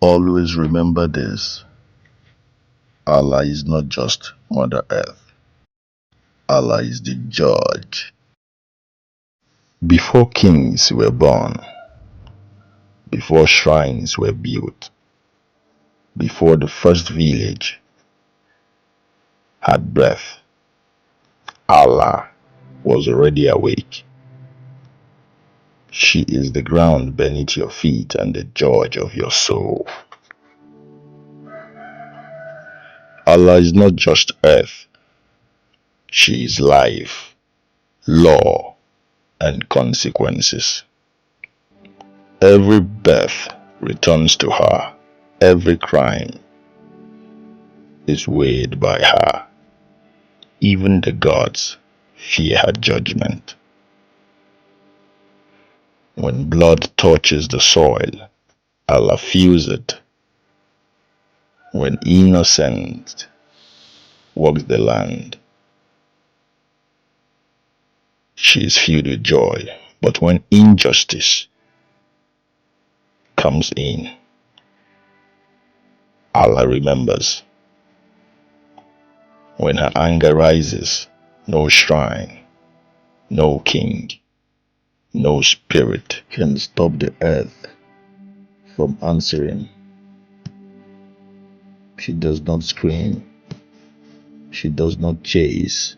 Always remember this: Allah is not just Mother Earth, Allah is the judge. Before kings were born, before shrines were built, before the first village had breath, Allah was already awake. She is the ground beneath your feet and the judge of your soul. Allah is not just earth, she is life, law, and consequences. Every birth returns to her, every crime is weighed by her. Even the gods fear her judgment. When blood touches the soil, Allah feels it. When innocence walks the land, she is filled with joy. But when injustice comes in, Allah remembers. When her anger rises, no shrine, no king, no spirit can stop the earth from answering. She does not scream. She does not chase.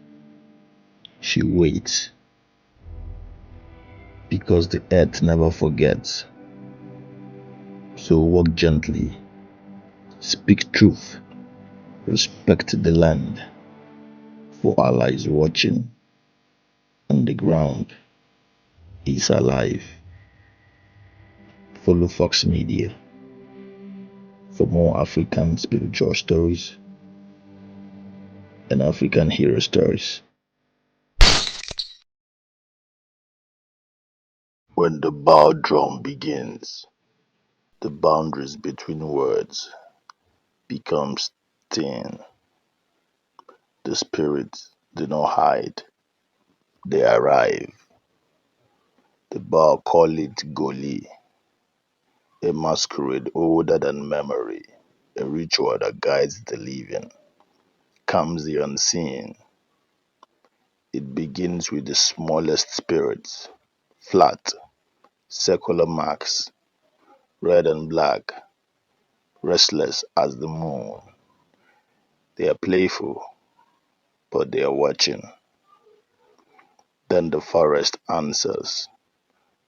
She waits. Because the earth never forgets. So walk gently. Speak truth. Respect the land. For Allah is watching. And the ground is alive. Follow Fox Media for more African spiritual stories and African hero stories. When the bow drum begins, the boundaries between words becomes thin. The spirits do not hide, they arrive. The bow call it Goli, a masquerade older than memory, a ritual that guides the living, calms the unseen. It begins with the smallest spirits, flat, circular marks, red and black, restless as the moon. They are playful, but they are watching. Then the forest answers.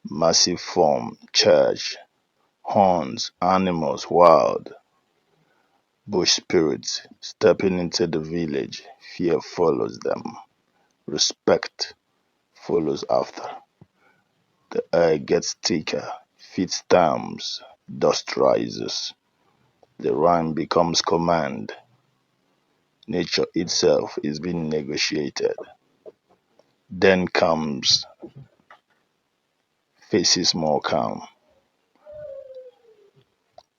Massive form, church, horns, animals wild. Bush spirits stepping into the village. Fear follows them. Respect follows after. The air gets thicker. Feet stamps. Dust rises. The rhyme becomes command. Nature itself is being negotiated. Then comes faces more calm.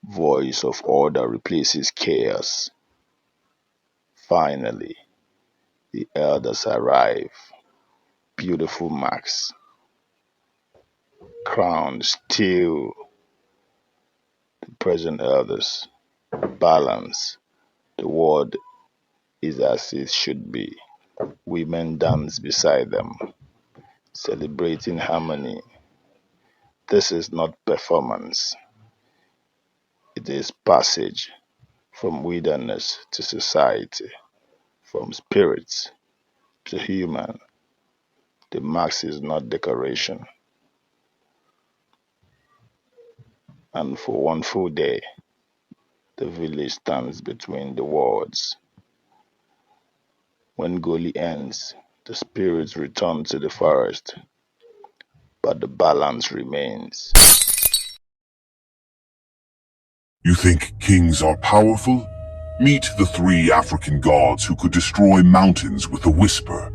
Voice of order replaces chaos. Finally, the elders arrive. Beautiful marks. Crowns still the present elders. Balance. The world is as it should be. Women dance beside them, celebrating harmony. This is not performance. It is passage from wilderness to society, from spirits to human. The mask is not decoration. And for one full day, the village stands between the worlds. When Goli ends, the spirits return to the forest, but the balance remains. You think kings are powerful? Meet the 3 African gods who could destroy mountains with a whisper.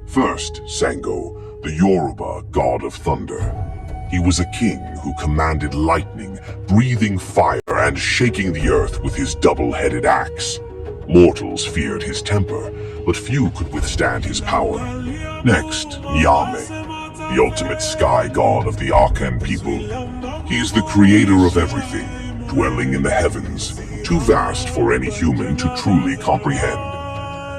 First, Sango, the Yoruba god of thunder. He was a king who commanded lightning, breathing fire and shaking the earth with his double-headed axe. Mortals feared his temper, but few could withstand his power. Next, Nyame, the ultimate sky god of the Akan people. He is the creator of everything, dwelling in the heavens, too vast for any human to truly comprehend.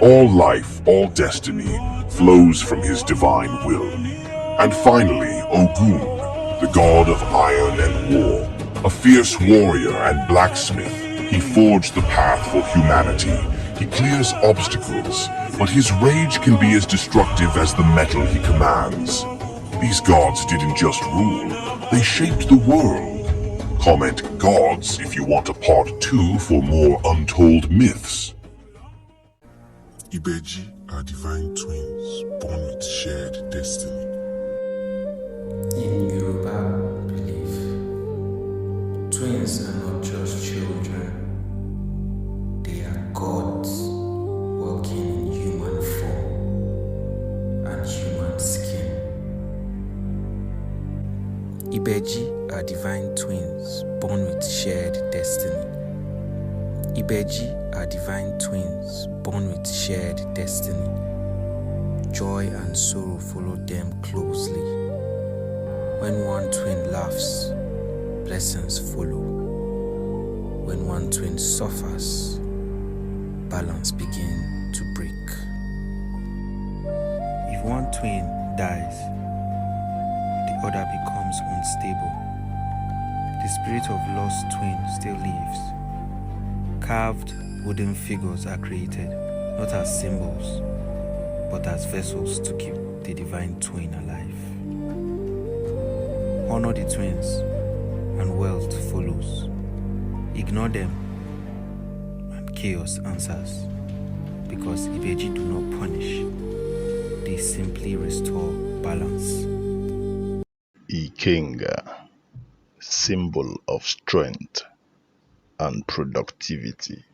All life, all destiny, flows from his divine will. And finally, Ogun, the god of iron and war, a fierce warrior and blacksmith, he forged the path for humanity. He clears obstacles, but his rage can be as destructive as the metal he commands. These gods didn't just rule, they shaped the world. Comment gods if you want a part 2 for more untold myths. Ibeji are divine twins born with shared destiny. In Yoruba belief, twins are not just children, they are gods walking in human form and human skin. Ibeji are divine twins born with shared destiny. Ibeji are divine twins born with shared destiny. Joy and sorrow follow them closely. When one twin laughs, blessings follow. When one twin suffers, balance begins to break. If one twin dies, the other becomes unstable. The spirit of lost twin still lives. Carved wooden figures are created, not as symbols, but as vessels to keep the divine twin alive. Honor the twins, and wealth follows. Ignore them, and chaos answers. Because Ibeji do not punish, they simply restore balance. Ikenga, symbol of strength and productivity.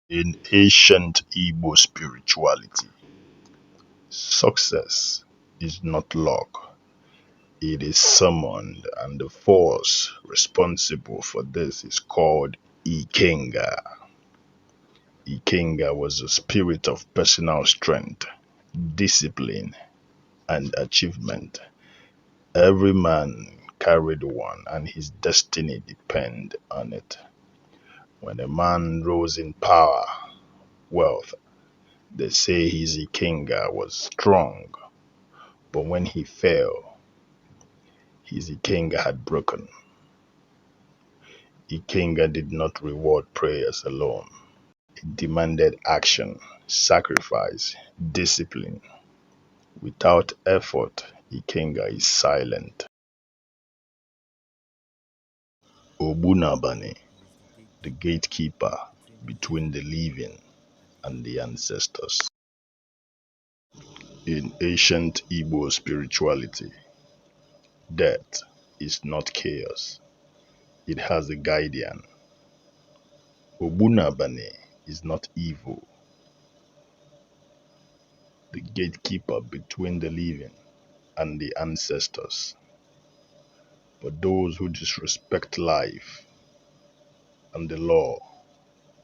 In ancient Igbo spirituality, success is not luck, it is summoned, and the force responsible for this is called Ikenga. Ikenga was a spirit of personal strength, discipline, and achievement. Every man carried one, and his destiny depended on it. When a man rose in power, wealth, they say his Ikenga was strong, but when he fell, his Ikenga had broken. Ikenga did not reward prayers alone. It demanded action, sacrifice, discipline. Without effort, Ikenga is silent. Obunabani, the gatekeeper between the living and the ancestors. In ancient Igbo spirituality, death is not chaos, it has a guardian. Obunabane is not evil, the gatekeeper between the living and the ancestors. But those who disrespect life and the law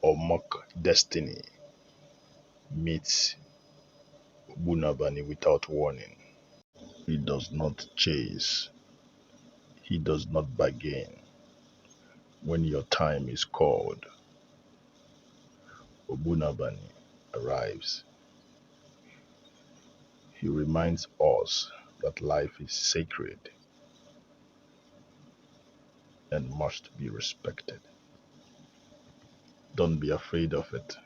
or mock destiny meet Obunabane without warning. He does not chase, he does not bargain. When your time is called, Obunabane arrives. He reminds us that life is sacred and must be respected. Don't be afraid of it.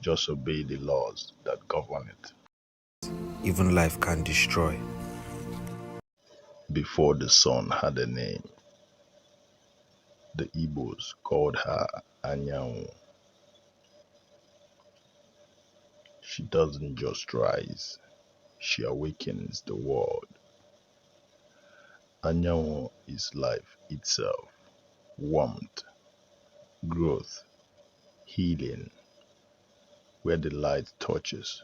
Just obey the laws that govern it. Even life can destroy. Before the sun had a name, the Igbos called her Anyanwu. She doesn't just rise, she awakens the world. Anyanwu is life itself, warmth, growth, healing. Where the light touches,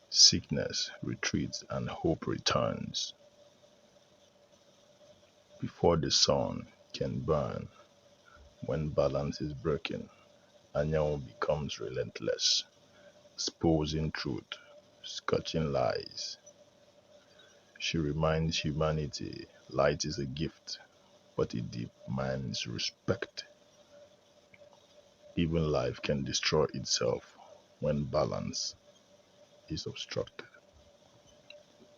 sickness retreats and hope returns. Before the sun can burn, when balance is broken, Anyanwu becomes relentless, exposing truth, scorching lies. She reminds humanity light is a gift, but it demands respect. Even life can destroy itself when balance is obstructed.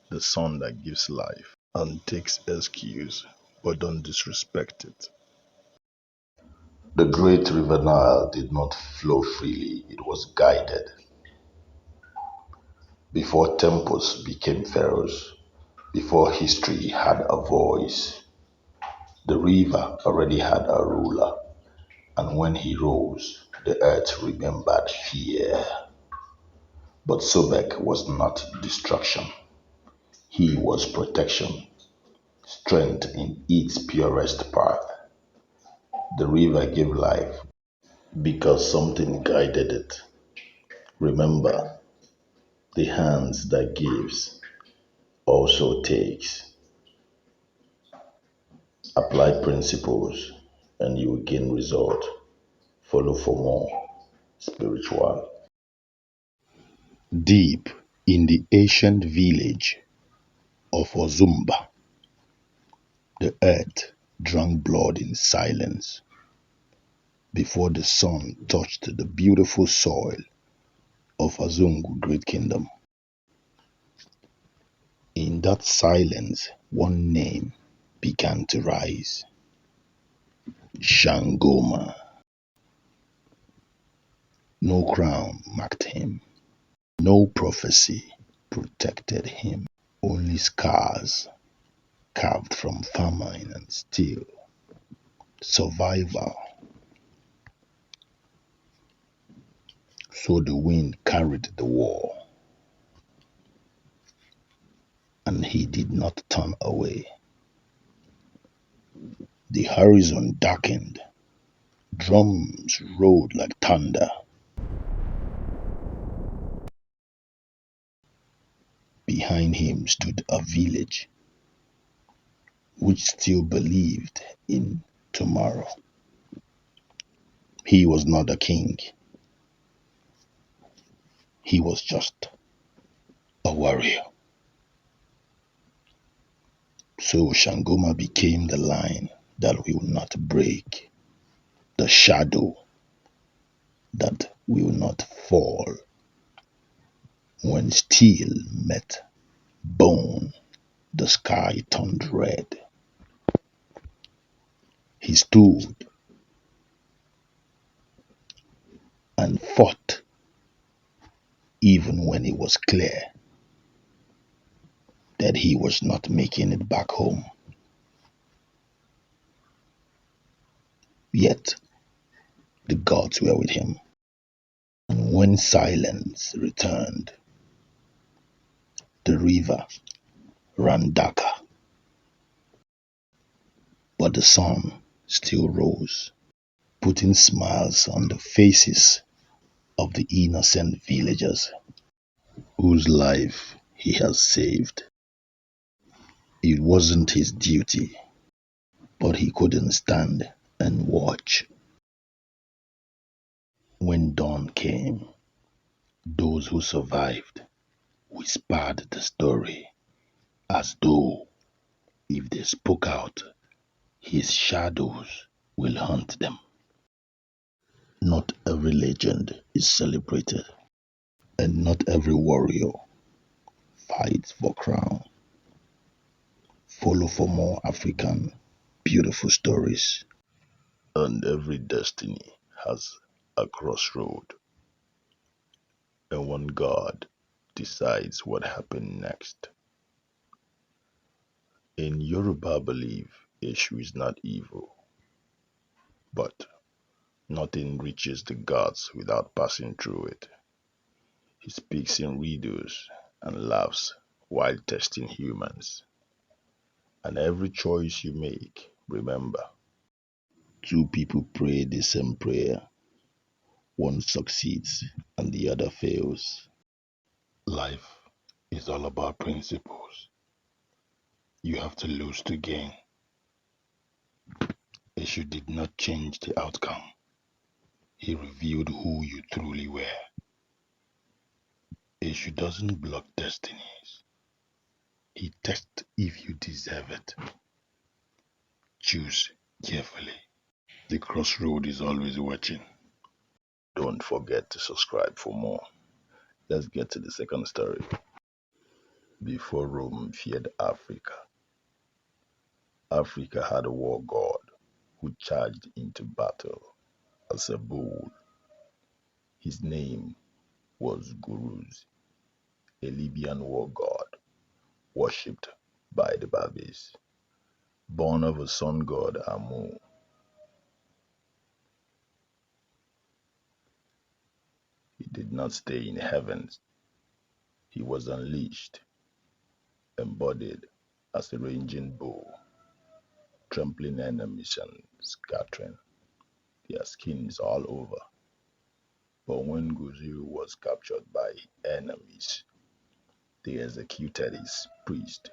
The sun that gives life and takes excuse, but don't disrespect it. The great river Nile did not flow freely, it was guided. Before temples became pharaohs, before history had a voice, the river already had a ruler, and when he rose, the earth remembered fear. But Sobek was not destruction, he was protection, strength in its purest path. The river gave life because something guided it. Remember, the hands that gives also takes. Apply principles and you will gain result. Follow for more spiritual. Deep in the ancient village of Ozumba, the earth drank blood in silence before the sun touched the beautiful soil of Azungu Great Kingdom. In that silence, one name began to rise. Shangoma. No crown marked him. No prophecy protected him. Only scars carved from famine and steel. Survival. So the wind carried the war, and he did not turn away. The horizon darkened. Drums rolled like thunder. Behind him stood a village which still believed in tomorrow. He was not a king. He was just a warrior. So Shangoma became the line that will not break, the shadow that will not fall. When steel met bone, the sky turned red. He stood and fought even when it was clear that he was not making it back home. Yet the gods were with him. And when silence returned, the river ran darker, but the sun still rose, putting smiles on the faces of the innocent villagers whose life he has saved. It wasn't his duty, but he couldn't stand and watch. When dawn came, those who survived whispered the story as though if they spoke out, his shadows will hunt them. Not every legend is celebrated, and not every warrior fights for crown. Follow for more African beautiful stories. And every destiny has a crossroad, and one God decides what happens next. In Yoruba belief, Eshu is not evil, but nothing reaches the gods without passing through it. He speaks in riddles and laughs while testing humans. And every choice you make, remember, two people pray the same prayer. One succeeds and the other fails. Life is all about principles. You have to lose to gain. Eshu did not change the outcome. He revealed who you truly were. Eshu doesn't block destinies. He tests if you deserve it. Choose carefully. The crossroad is always watching. Don't forget to subscribe for more. Let's get to the second story. Before Rome feared Africa, Africa had a war god who charged into battle as a bull. His name was Guruz, a Libyan war god worshipped by the Babis. Born of a sun god Amu, he did not stay in the heavens. He was unleashed, embodied as a raging bull, trampling enemies and scattering their skins all over. But when Guziri was captured by enemies, they executed his priest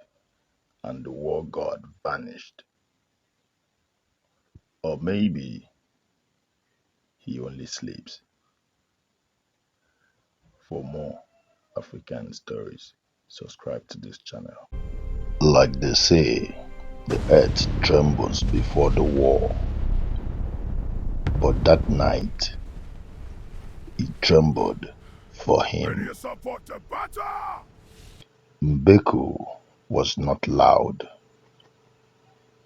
and the war god vanished. Or maybe he only sleeps. For more African stories, subscribe to this channel. Like they say, the earth trembles before the war. But that night, it trembled for him. Mbeku was not loud.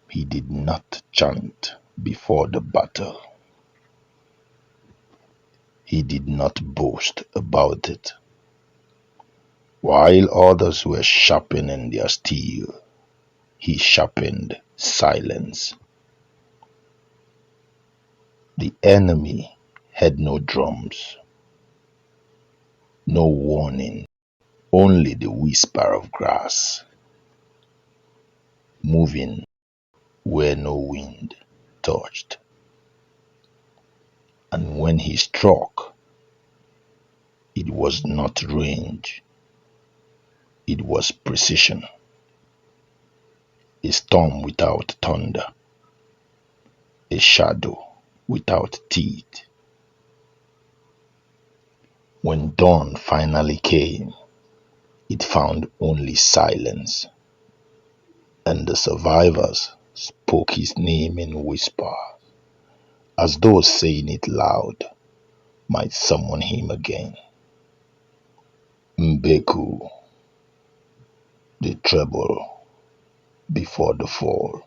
He did not chant before the battle. He did not boast about it. While others were sharpening their steel, he sharpened silence. The enemy had no drums, no warning, only the whisper of grass, moving where no wind touched. And when he struck, it was not range, it was precision. A storm without thunder, a shadow without teeth. When dawn finally came, it found only silence, and the survivors spoke his name in whisper, as though saying it loud might summon him again. Mbeku, the treble before the fall.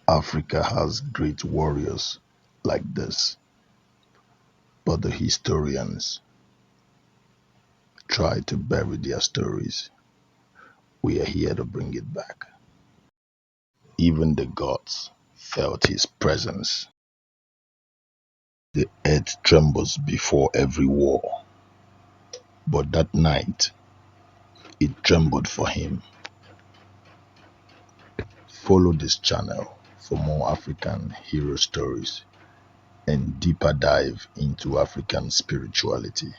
Africa has great warriors like this, but the historians try to bury their stories. We are here to bring it back. Even the gods felt his presence. The earth trembles before every war, but that night it trembled for him. Follow this channel for more African hero stories and deeper dive into African spirituality.